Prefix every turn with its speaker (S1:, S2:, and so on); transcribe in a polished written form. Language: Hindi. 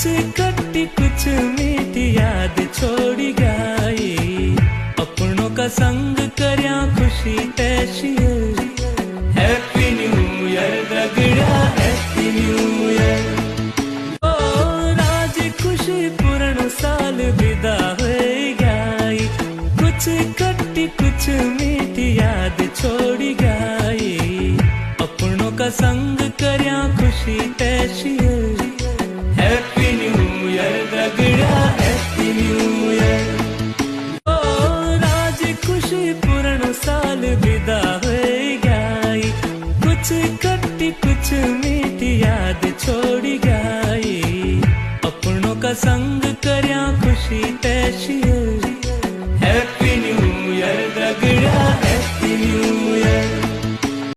S1: कुछ खट्टी कुछ मीठी याद छोड़ी गई, अपनों का संग करया खुशी तैशियर। हैप्पी न्यू ईयर रगड़ा, हैप्पी न्यू ईयर। ओ राज खुशी पूर्ण साल विदा हो गई, कुछ खट्टी कुछ मीठी याद छोड़ी गई, अपनों का संग करया खुशी तैशियर। हैप्पी न्यू ईयर रगड़ा, हैप्पी न्यू ईयर। ओ राज खुशी पूर्ण साल विदा हो गई, कुछ खट्टी कुछ मीठी याद छोड़ी गई, अपनों का संग